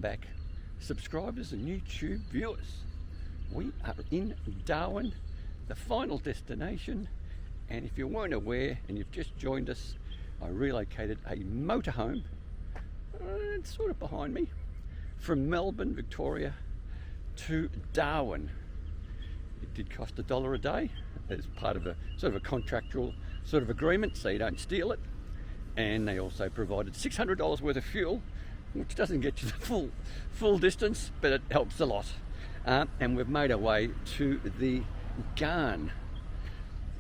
back, subscribers and YouTube viewers. We are in Darwin, the final destination, and if you weren't aware and you've just joined us, I relocated a motorhome, it's sort of behind me, from Melbourne, Victoria to Darwin. It did cost $1 a day as part of a sort of a contractual sort of agreement, so you don't steal it. And they also provided $600 worth of fuel, which doesn't get you the full distance, but it helps a lot. And we've made our way to the Ghan.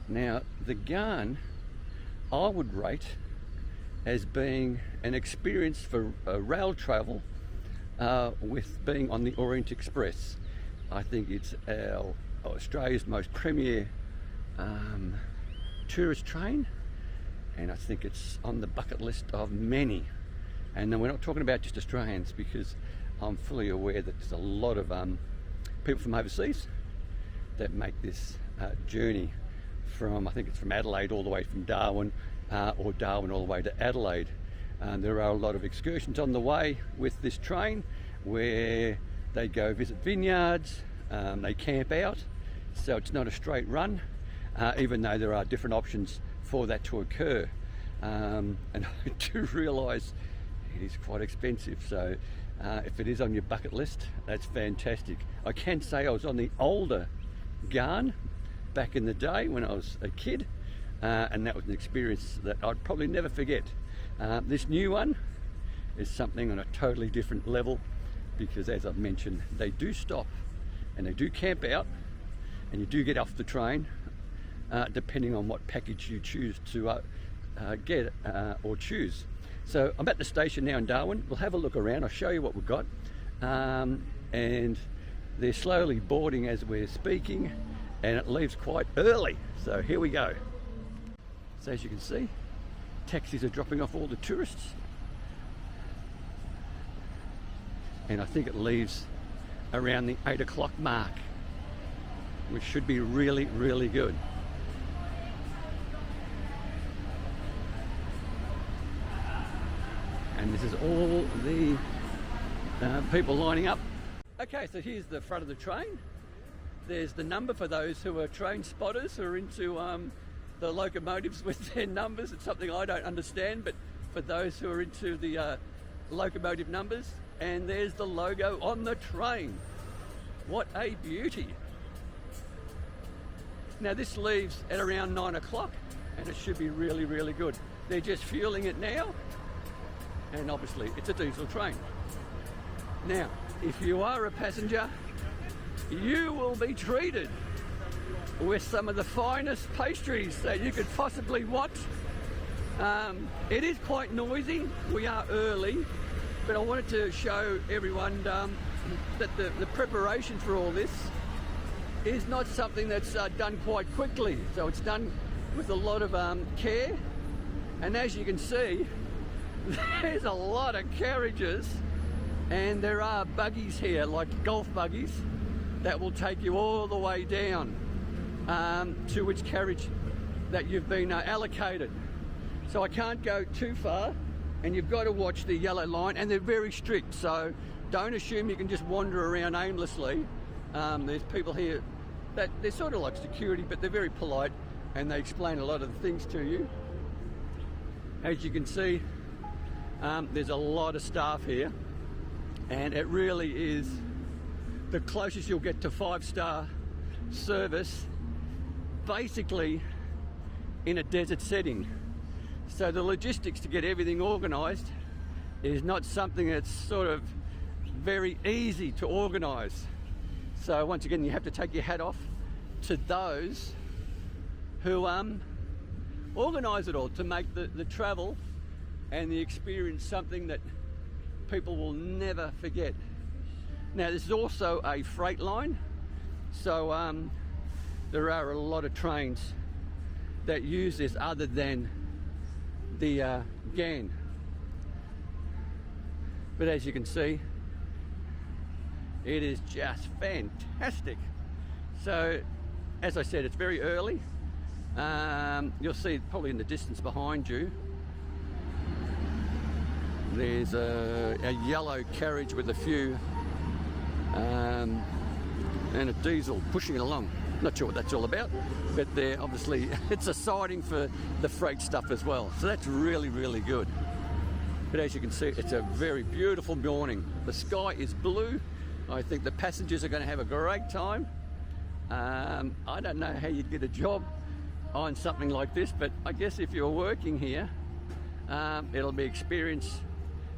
Now, the Ghan, I would rate as being an experience for rail travel with being on the Orient Express. I think it's Australia's most premier tourist train, and I think it's on the bucket list of many. And then we're not talking about just Australians, because I'm fully aware that there's a lot of people from overseas that make this journey from, I think it's from Adelaide all the way from Darwin, or Darwin all the way to Adelaide. There are a lot of excursions on the way with this train where they go visit vineyards, they camp out, so it's not a straight run, even though there are different options for that to occur. And I do realise it is quite expensive, so if it is on your bucket list, that's fantastic. I can say I was on the older Ghan back in the day when I was a kid, and that was an experience that I'd probably never forget. This new one is something on a totally different level, because as I've mentioned, they do stop and they do camp out, and you do get off the train depending on what package you choose to get or choose. So I'm at the station now in Darwin. We'll have a look around, I'll show you what we've got, and they're slowly boarding as we're speaking, and it leaves quite early, so here we go. So as you can see, taxis are dropping off all the tourists, and I think it leaves around the 8 o'clock mark, which should be really, really good. And this is all the people lining up. Okay, so here's the front of the train. There's the number for those who are train spotters, who are into the locomotives with their numbers. It's something I don't understand, but for those who are into the locomotive numbers. And there's the logo on the train. What a beauty. Now this leaves at around 9 o'clock, and it should be really, really good. They're just fueling it now, and obviously it's a diesel train. Now, if you are a passenger, you will be treated with some of the finest pastries that you could possibly want. It is quite noisy. We are early, but I wanted to show everyone that the preparation for all this is not something that's done quite quickly. So it's done with a lot of care, and as you can see, there's a lot of carriages, and there are buggies here, like golf buggies, that will take you all the way down to which carriage that you've been allocated. So I can't go too far, and you've got to watch the yellow line, and they're very strict, so don't assume you can just wander around aimlessly. There's people here that they're sort of like security, but they're very polite, and they explain a lot of the things to you. As you can see, there's a lot of staff here, and it really is the closest you'll get to 5-star service, basically in a desert setting. So the logistics to get everything organised is not something that's sort of very easy to organise. So once again, you have to take your hat off to those who organise it all, to make the travel and the experience something that people will never forget. Now, this is also a freight line, so there are a lot of trains that use this other than the Ghan. But as you can see, it is just fantastic. So, as I said, it's very early. You'll see probably in the distance behind you There's a yellow carriage with a few and a diesel pushing it along. Not sure what that's all about, but they're obviously, it's a siding for the freight stuff as well. So that's really, really good. But as you can see, it's a very beautiful morning. The sky is blue. I think the passengers are going to have a great time. I don't know how you'd get a job on something like this, but I guess if you're working here, it'll be experience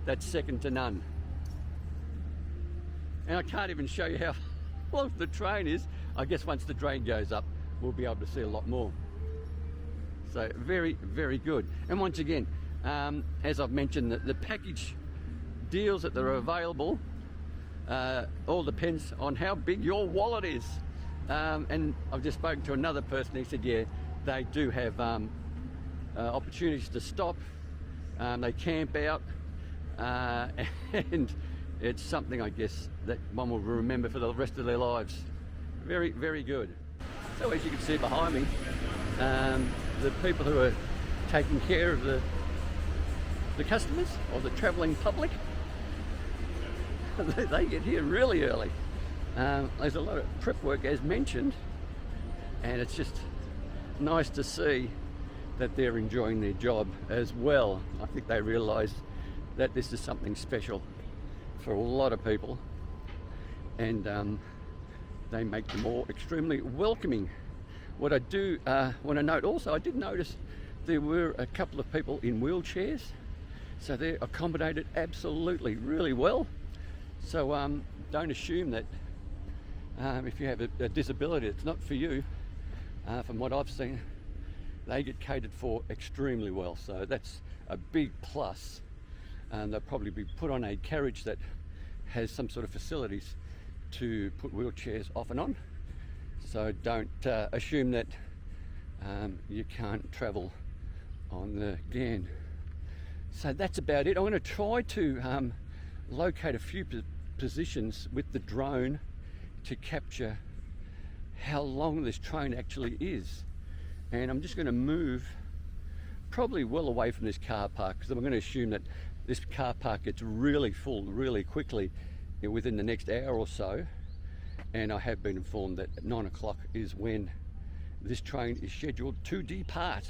that's second to none. And I can't even show you how long the train is. I guess once the train goes up, we'll be able to see a lot more. So very, very good. And once again, as I've mentioned, the package deals that are available all depends on how big your wallet is. And I've just spoken to another person. He said, yeah, they do have opportunities to stop. They camp out, and it's something, I guess, that one will remember for the rest of their lives. Very, very good. So as you can see behind me, the people who are taking care of the customers or the travelling public, they get here really early. There's a lot of prep work as mentioned, and it's just nice to see that they're enjoying their job as well. I think they realise that this is something special for a lot of people, and they make them all extremely welcoming. What I do want to note also, I did notice there were a couple of people in wheelchairs, so they're accommodated absolutely really well. So don't assume that if you have a disability, it's not for you. From what I've seen, they get catered for extremely well, so that's a big plus. And they'll probably be put on a carriage that has some sort of facilities to put wheelchairs off and on. So don't assume that you can't travel on the Ghan. So that's about it. I'm going to try to locate a few positions with the drone to capture how long this train actually is. And I'm just going to move probably well away from this car park, because I'm going to assume that this car park gets really full really quickly within the next hour or so. And I have been informed that at 9 o'clock is when this train is scheduled to depart.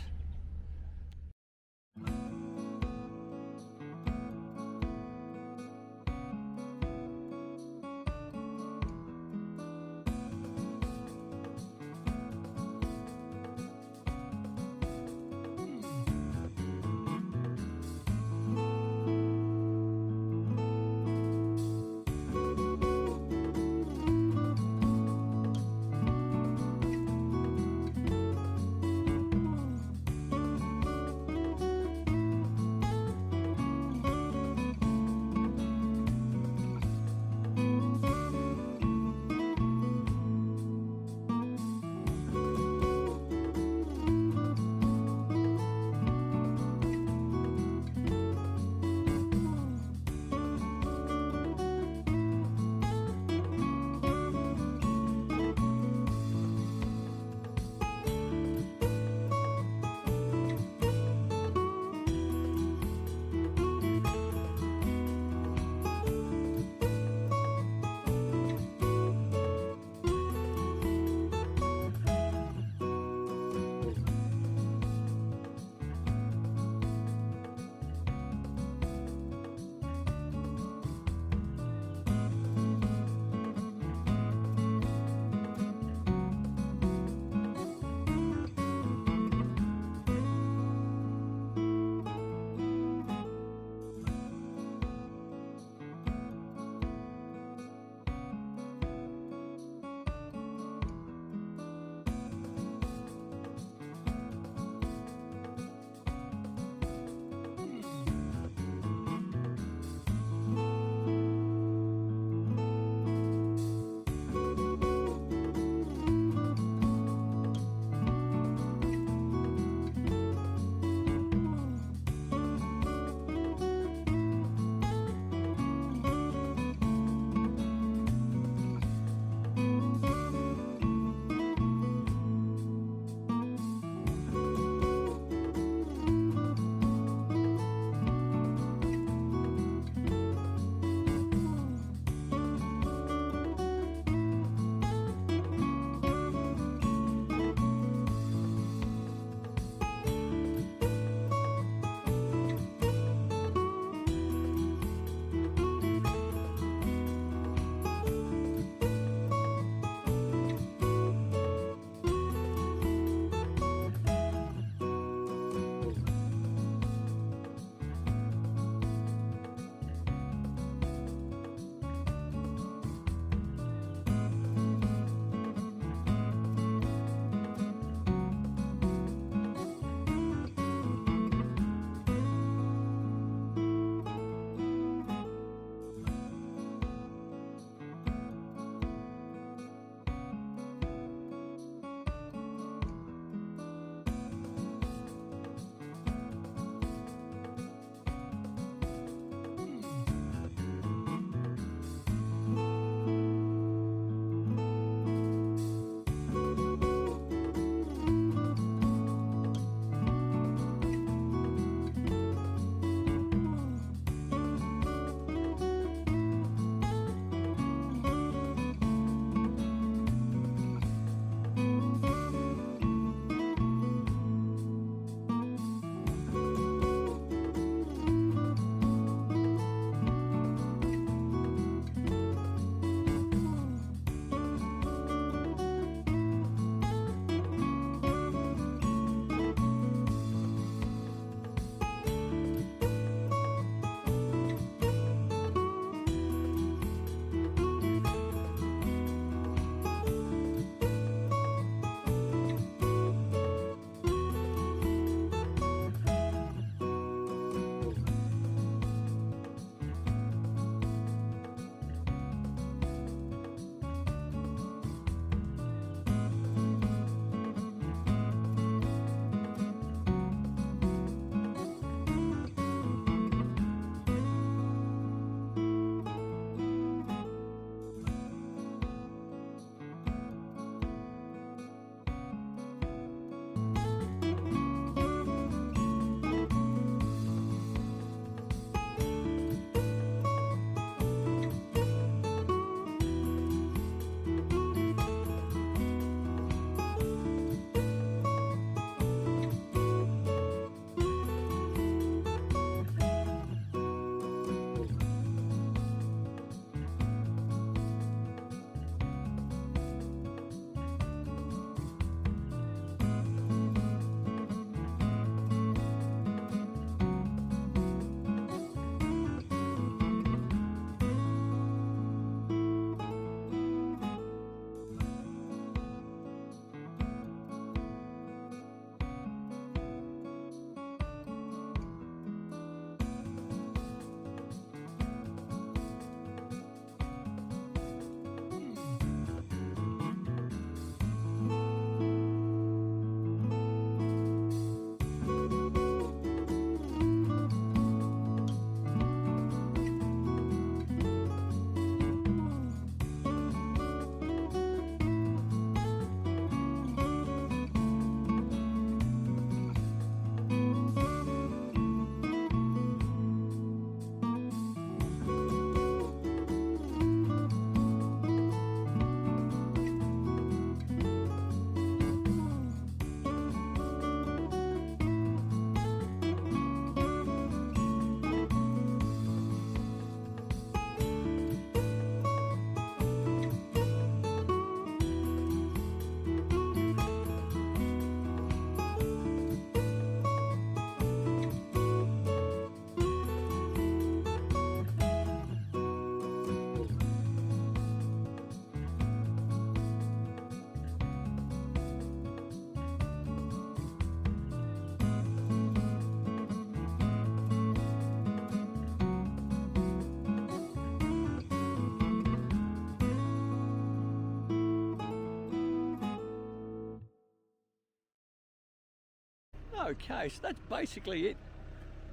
Okay, so that's basically it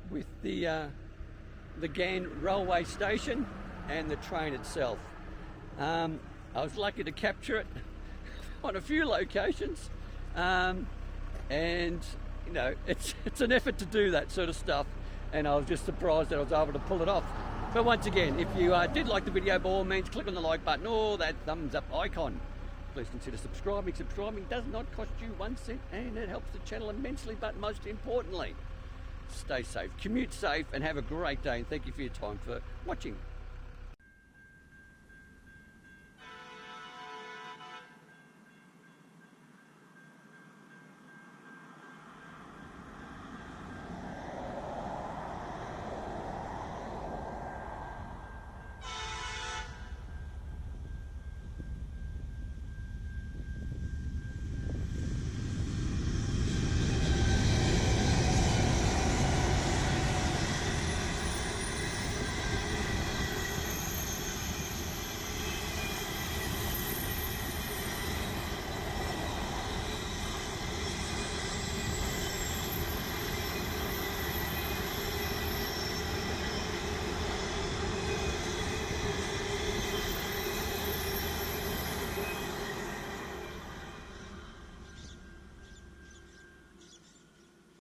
with the Ghan Railway Station and the train itself. I was lucky to capture it on a few locations, and you know, it's an effort to do that sort of stuff, and I was just surprised that I was able to pull it off. But once again, if you did like the video, by all means click on the like button or that thumbs up icon. Please consider subscribing. Subscribing does not cost you 1 cent, and it helps the channel immensely. But most importantly, stay safe, commute safe, and have a great day, and thank you for your time for watching.